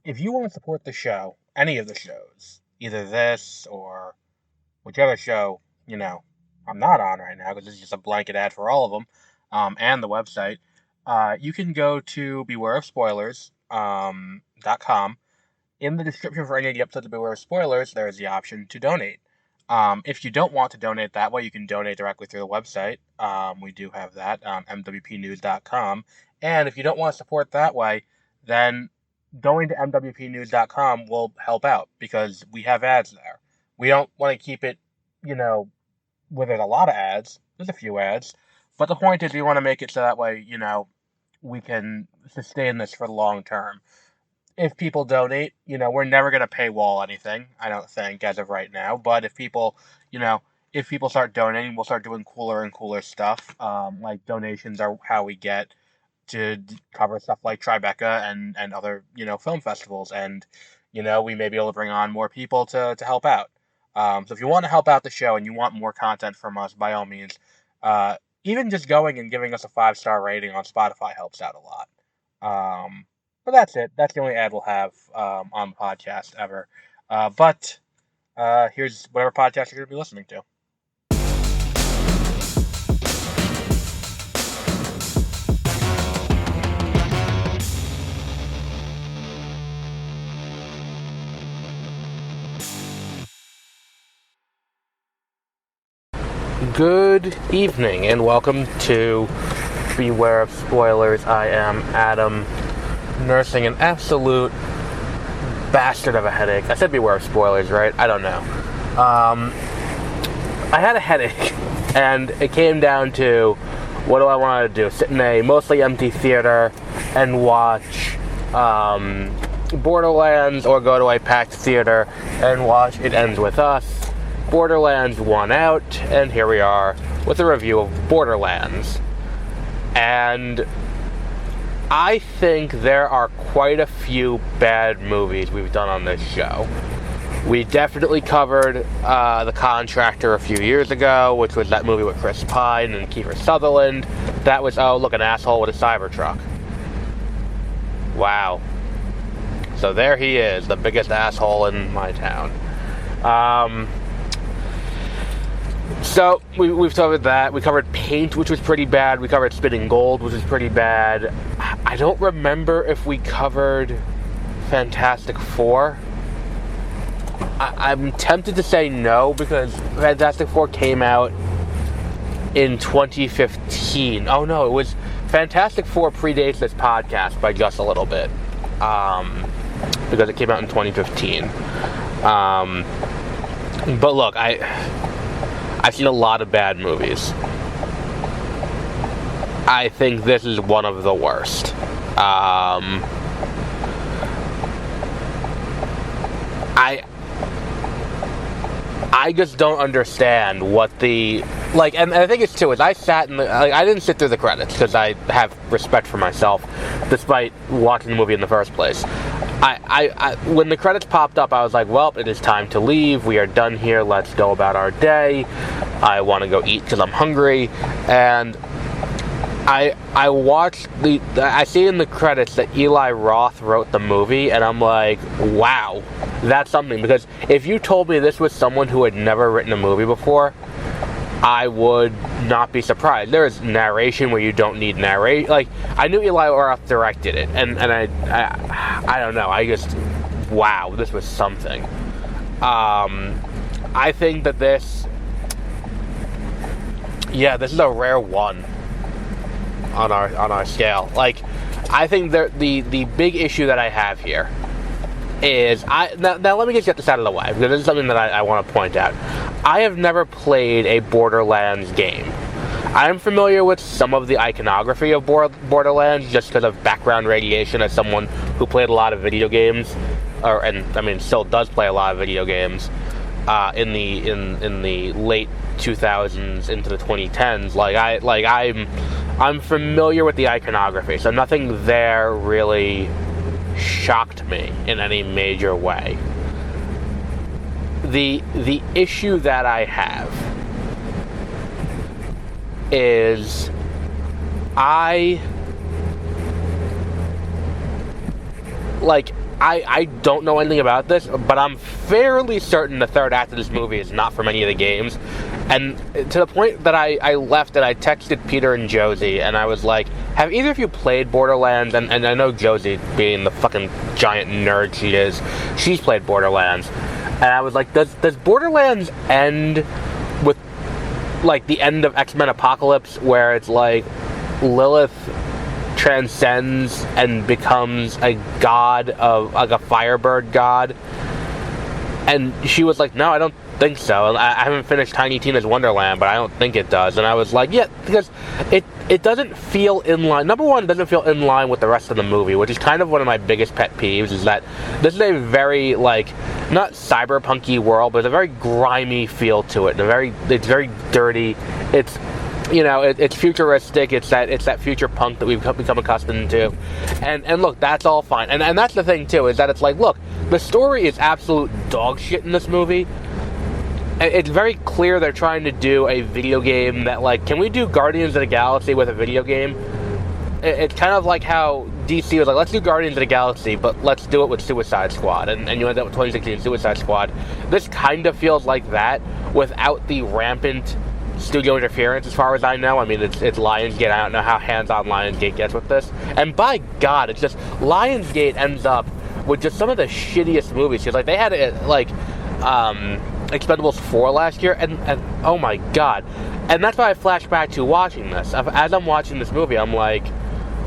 if you want to support the show, any of the shows, either this or whichever show, I'm not on right now because this is just a blanket ad for all of them, and the website, you can go to bewareofspoilers.com. In the description for any of the episodes of Beware of Spoilers, there is the option to donate. If you don't want to donate that way, you can donate directly through the website. We do have that, mwpnews.com. And if you don't want to support that way, then going to mwpnews.com will help out because we have ads there. We don't want to keep it, where there's a lot of ads. There's a few ads. But the point is we want to make it so that way, we can sustain this for the long term. If people donate, we're never going to paywall anything, I don't think, as of right now. But if people, start donating, we'll start doing cooler and cooler stuff. Like donations are how we get to cover stuff like Tribeca and other, film festivals. And, we may be able to bring on more people to help out. So if you want to help out the show and you want more content from us, by all means, even just going and giving us a 5-star rating on Spotify helps out a lot. But that's it. That's the only ad we'll have on the podcast ever. But here's whatever podcast you're going to be listening to. Good evening and welcome to Beware of Spoilers. I am Adam, nursing an absolute bastard of a headache. I said beware of spoilers, right? I don't know. I had a headache, and it came down to, what do I want to do? Sit in a mostly empty theater and watch Borderlands, or go to a packed theater and watch It Ends With Us. Borderlands won out, and here we are with a review of Borderlands. And I think there are quite a few bad movies we've done on this show. We definitely covered The Contractor a few years ago, which was that movie with Chris Pine and Kiefer Sutherland. That was, oh, look, an asshole with a Cybertruck. Wow. So there he is, the biggest asshole in my town. So, we've covered that. We covered Paint, which was pretty bad. We covered Spitting Gold, which was pretty bad. I don't remember if we covered Fantastic Four. I'm tempted to say no, because Fantastic Four came out in 2015. Oh, no, it was... Fantastic Four predates this podcast by just a little bit. Because it came out in 2015. But look, I've seen a lot of bad movies. I think this is one of the worst. I just don't understand what the... and the thing is, too, is I sat in the... I didn't sit through the credits, because I have respect for myself, despite watching the movie in the first place. When the credits popped up, I was like, well, it is time to leave. We are done here. Let's go about our day. I want to go eat because I'm hungry. And I watched I see in the credits that Eli Roth wrote the movie, and I'm like, wow, that's something. Because if you told me this was someone who had never written a movie before, I would not be surprised. There is narration where you don't need narrate. I knew Eli Roth directed it, and I don't know. I just, wow, this was something. I think that this is a rare one on our scale. I think the big issue that I have here is now let me just get this out of the way, because this is something that I want to point out. I have never played a Borderlands game. I'm familiar with some of the iconography of Borderlands just because of background radiation as someone who played a lot of video games, still does play a lot of video games in the late 2000s into the 2010s. I'm familiar with the iconography, so nothing there really shocked me in any major way. The issue that I have is like, I don't know anything about this, but I'm fairly certain the third act of this movie is not from any of the games. And to the point that I left and I texted Peter and Josie, and I was like, have either of you played Borderlands? And I know Josie, being the fucking giant nerd she is, she's played Borderlands. And I was like, does Borderlands end with, like, the end of X-Men Apocalypse, where it's like Lilith transcends and becomes a god of, like, a Firebird god? And she was like, no, I don't think so. And I haven't finished Tiny Tina's Wonderland, but I don't think it does. And I was like, yeah, because it doesn't feel in line. Number one, it doesn't feel in line with the rest of the movie, which is kind of one of my biggest pet peeves, is that this is a very, like, not cyberpunky world, but it's a very grimy feel to it. It's very dirty. It's, you know, it's futuristic. It's that future punk that we've become accustomed to. And look, that's all fine. And that's the thing too, is that it's like, look, the story is absolute dog shit in this movie. It's very clear they're trying to do a video game that, like, can we do Guardians of the Galaxy with a video game? It's kind of like how DC was like, let's do Guardians of the Galaxy, but let's do it with Suicide Squad. And you end up with 2016 Suicide Squad. This kind of feels like that, without the rampant studio interference, as far as I know. I mean, it's Lionsgate. I don't know how hands-on Lionsgate gets with this. And by God, it's just, Lionsgate ends up with just some of the shittiest movies. Because, like, they had, Expendables 4 last year, and oh my God. And that's why I flashed back to watching this. As I'm watching this movie, I'm like,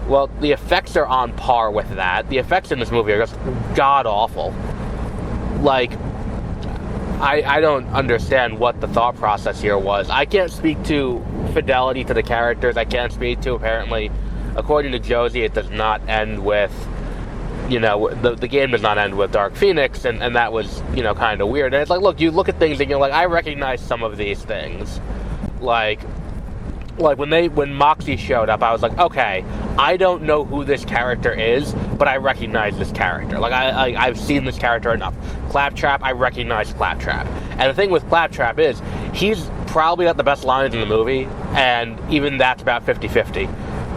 well, the effects are on par with that. The effects in this movie are just god-awful. Like, I don't understand what the thought process here was. I can't speak to fidelity to the characters. I can't speak to, apparently, according to Josie, it does not end with, you know, the game does not end with Dark Phoenix, and that was, you know, kind of weird. And it's like, look, you look at things and you're like, I recognize some of these things. Like when Moxie showed up, I was like, okay, I don't know who this character is, but I recognize this character. Like, I've seen this character enough. Claptrap, I recognize Claptrap. And the thing with Claptrap is, he's probably got the best lines in the movie, and even that's about 50-50.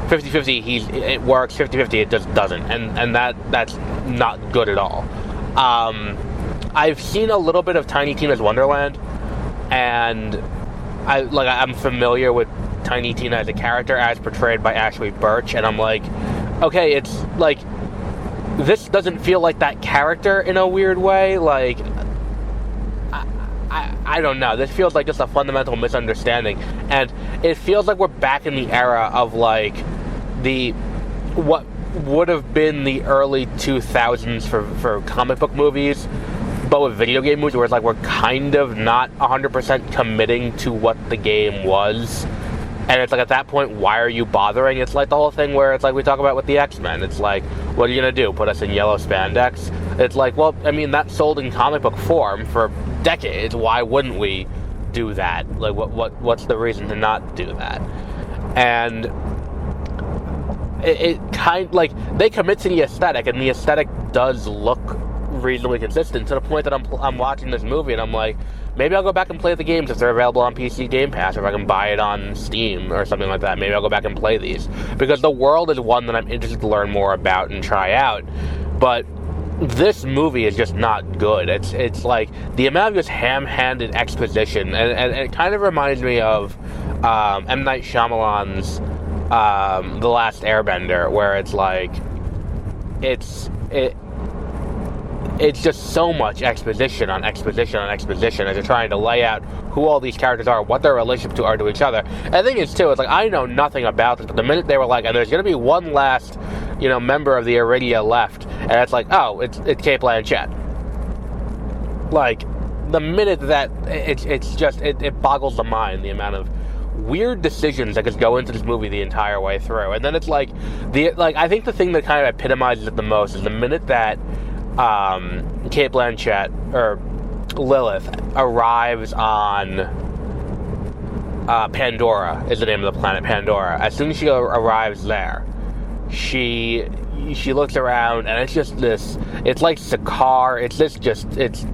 50-50, it works. 50-50, it just doesn't, and that's not good at all. I've seen a little bit of Tiny Tina's Wonderland, and I'm familiar with Tiny Tina as a character as portrayed by Ashly Burch, and I'm like, okay, it's like, this doesn't feel like that character in a weird way. Like, I don't know. This feels like just a fundamental misunderstanding, and it feels like we're back in the era of, like, what would have been the early 2000s for comic book movies, but with video game movies, where it's like we're kind of not 100% committing to what the game was. And it's like, at that point, why are you bothering? It's like the whole thing where it's like we talk about with the X-Men. It's like, what are you going to do? Put us in yellow spandex? It's like, well, I mean, that sold in comic book form for decades. Why wouldn't we do that? Like, what's the reason to not do that? And it kind, like, they commit to the aesthetic, and the aesthetic does look reasonably consistent, to the point that I'm watching this movie and I'm like, maybe I'll go back and play the games if they're available on PC Game Pass, or if I can buy it on Steam or something like that. Maybe I'll go back and play these, because the world is one that I'm interested to learn more about and try out. But this movie is just not good. It's like the amount of just ham-handed exposition, and it kind of reminds me of M. Night Shyamalan's The Last Airbender, where it's like it's just so much exposition on exposition on exposition as they're trying to lay out who all these characters are, what their relationship are to each other. And the thing is, too, it's like, I know nothing about this, but the minute they were like, and there's going to be one last, you know, member of the Iridia left, and it's like, oh, it's Cate Blanchett. Like, the minute that, it's just, it boggles the mind, the amount of weird decisions that just go into this movie the entire way through. And then it's like, I think the thing that kind of epitomizes it the most is the minute that Cate Blanchett, or Lilith, arrives on Pandora, is the name of the planet, Pandora. As soon as she arrives there, she looks around, and it's just this, it's like Sakaar, it's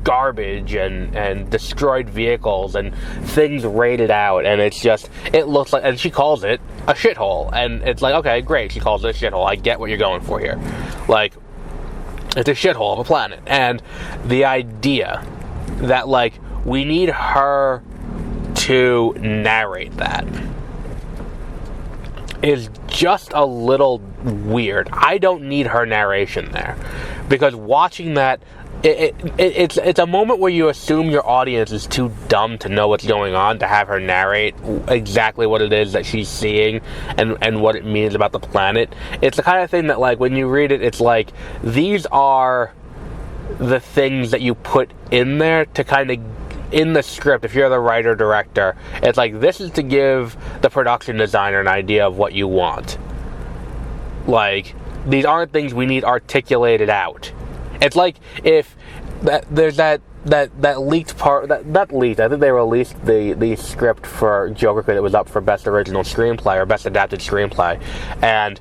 garbage and destroyed vehicles and things raided out, and it looks like, and she calls it a shithole, and it's like, okay, great, she calls it a shithole, I get what you're going for here. Like, It's a shithole of a planet. And the idea that, like, we need her to narrate that is just a little weird. I don't need her narration there, because watching that, it's a moment where you assume your audience is too dumb to know what's going on to have her narrate exactly what it is that she's seeing and what it means about the planet. It's the kind of thing that, like, when you read it, it's like, these are the things that you put in there to kind of, in the script, if you're the writer-director, it's like, this is to give the production designer an idea of what you want. Like, these aren't things we need articulated out. It's like if there's that leaked part, that leaked, I think they released the script for Joker that was up for Best Original Screenplay or Best Adapted Screenplay, and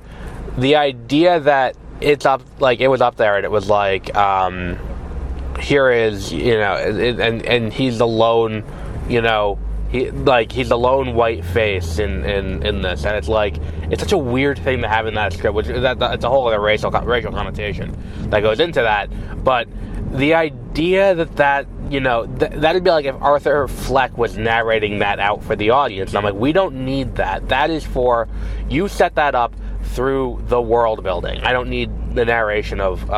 the idea that it's up, like, it was up there and it was like, here is, you know, and he's the lone, you know, he's the lone white face in this, and it's like, it's such a weird thing to have in that script, which it's a whole other racial connotation that goes into that. But the idea that you know, that'd be like if Arthur Fleck was narrating that out for the audience, and I'm like, we don't need that. That is for, you set that up through the world building. I don't need the narration of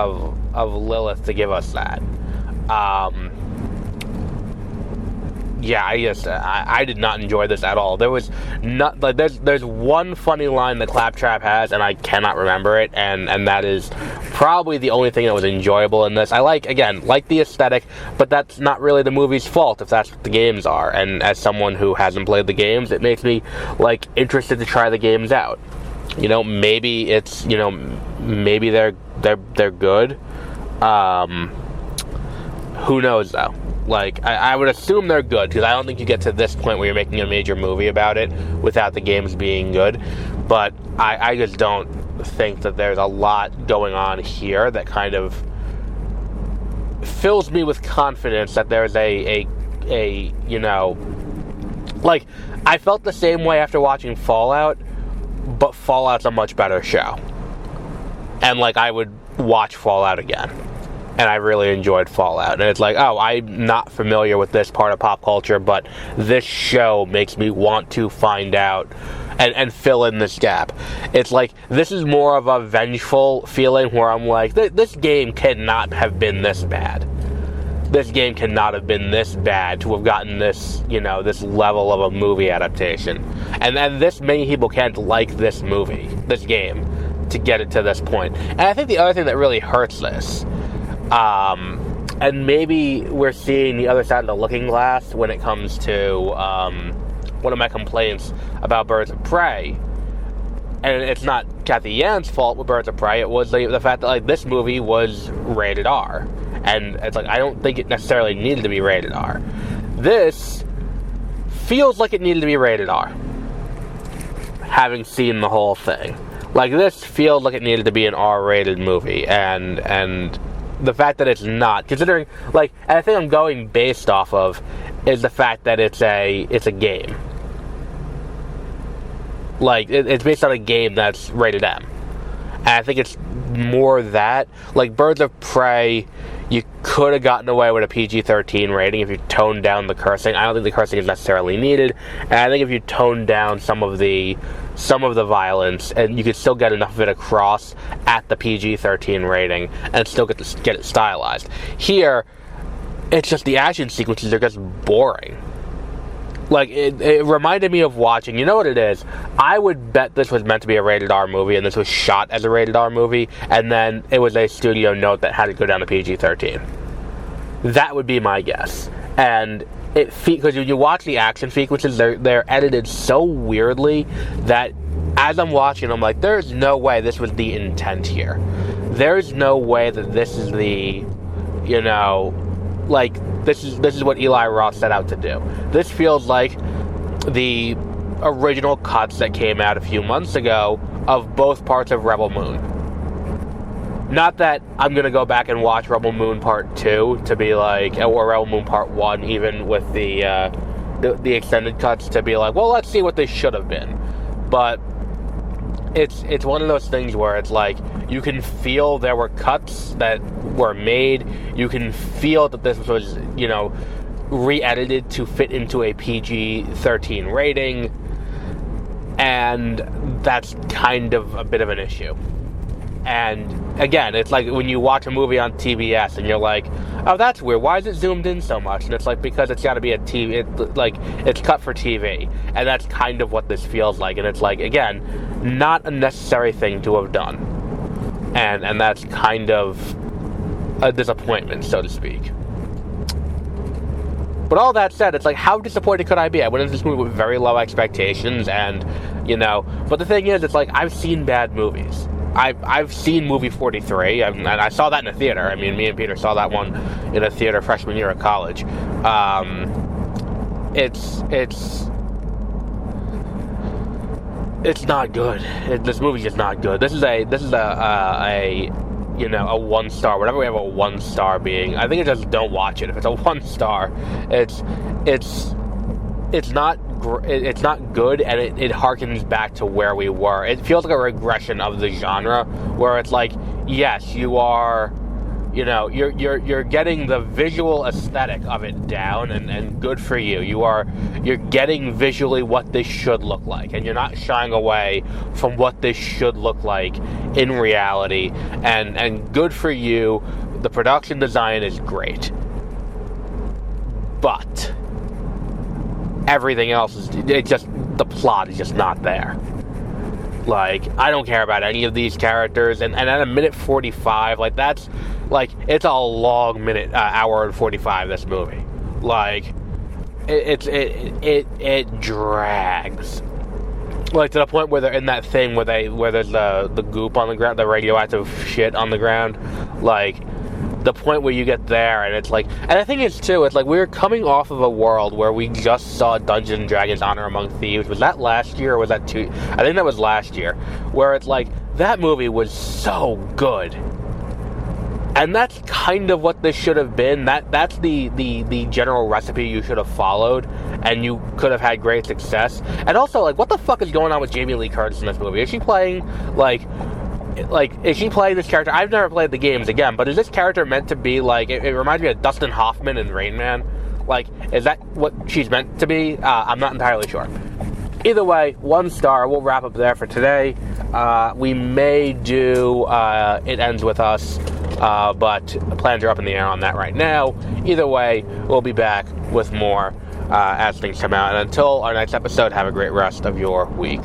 Lilith to give us that. Yeah, I did not enjoy this at all. There was not, like, there's one funny line that Claptrap has, and I cannot remember it, and that is probably the only thing that was enjoyable in this. I like the aesthetic, but that's not really the movie's fault if that's what the games are. And as someone who hasn't played the games, it makes me, like, interested to try the games out. You know, maybe it's, you know, maybe they're good. Who knows though? Like, I would assume they're good, because I don't think you get to this point where you're making a major movie about it without the games being good. But I just don't think that there's a lot going on here that kind of fills me with confidence that there's a you know, like, I felt the same way after watching Fallout, but Fallout's a much better show. And, like, I would watch Fallout again. And I really enjoyed Fallout. And it's like, oh, I'm not familiar with this part of pop culture, but this show makes me want to find out and fill in this gap. It's like, this is more of a vengeful feeling where I'm like, this game cannot have been this bad. This game cannot have been this bad to have gotten this, you know, this level of a movie adaptation. And this many people can't like this movie, this game, to get it to this point. And I think the other thing that really hurts this, and maybe we're seeing the other side of the looking glass when it comes to one of my complaints about Birds of Prey. And it's not Kathy Yan's fault with Birds of Prey. It was the fact that, like, this movie was rated R. And it's like, I don't think it necessarily needed to be rated R. This feels like it needed to be rated R, having seen the whole thing. Like, this feels like it needed to be an R-rated movie, and the fact that it's not, considering, like, and I think I'm going based off of, is the fact that it's a game. Like, it's based on a game that's rated M. And I think it's more that, like, Birds of Prey, you could have gotten away with a PG-13 rating if you toned down the cursing. I don't think the cursing is necessarily needed, and I think if you toned down some of the violence, and you could still get enough of it across at the PG-13 rating, and still get it stylized. Here, it's just the action sequences are just boring. Like, it reminded me of watching, you know what it is? I would bet this was meant to be a rated R movie, and this was shot as a rated R movie, and then it was a studio note that had to go down to PG-13. That would be my guess. And because you watch the action sequences, they're edited so weirdly that as I'm watching, I'm like, there's no way this was the intent here. There's no way that this is the, you know, like, this is what Eli Roth set out to do. This feels like the original cuts that came out a few months ago of both parts of Rebel Moon. Not that I'm going to go back and watch Rebel Moon Part 2 to be like, or Rebel Moon Part 1, even with the extended cuts, to be like, well, let's see what they should have been. But it's one of those things where it's like you can feel there were cuts that were made. You can feel that this was, re-edited to fit into a PG-13 rating, and that's kind of a bit of an issue. And again, it's like when you watch a movie on TBS and you're like, oh, that's weird, why is it zoomed in so much? And it's like, because it's got to be a TV, it's cut for TV. And that's kind of what this feels like. And it's like, again, not a necessary thing to have done. And that's kind of a disappointment, so to speak. But all that said, it's like, how disappointed could I be? I went into this movie with very low expectations, and, but the thing is, it's like, I've seen bad movies. I've seen movie 43, and I saw that in a theater. I mean, me and Peter saw that one in a theater freshman year of college. It's not good. This movie's just not good. This is a 1-star, whatever we have a 1-star being. I think it just don't watch it. If it's a 1-star, it's not good, and it harkens back to where we were. It feels like a regression of the genre, where it's like, yes, you are, you're getting the visual aesthetic of it down, and good for you. You're getting visually what this should look like, and you're not shying away from what this should look like in reality, and good for you. The production design is great, but everything else the plot is just not there. Like, I don't care about any of these characters, and at a minute 45, like, that's, like, it's a long minute, hour and 45, this movie. Like, it drags. Like, to the point where they're in that thing where there's the goop on the ground, the radioactive shit on the ground, like, the point where you get there, and it's like, and the thing is too, it's like we're coming off of a world where we just saw Dungeons & Dragons Honor Among Thieves. Was that last year, or was that I think that was last year, where it's like, that movie was so good, and that's kind of what this should have been. That's the general recipe you should have followed, and you could have had great success. And also, like, what the fuck is going on with Jamie Lee Curtis in this movie? Is she playing, is she playing this character? I've never played the games, again, but is this character meant to be, like, it reminds me of Dustin Hoffman in Rain Man? Like, is that what she's meant to be? I'm not entirely sure. Either way, 1 star. We'll wrap up there for today. We may do It Ends With Us, but plans are up in the air on that right now. Either way, we'll be back with more as things come out. And until our next episode, have a great rest of your week.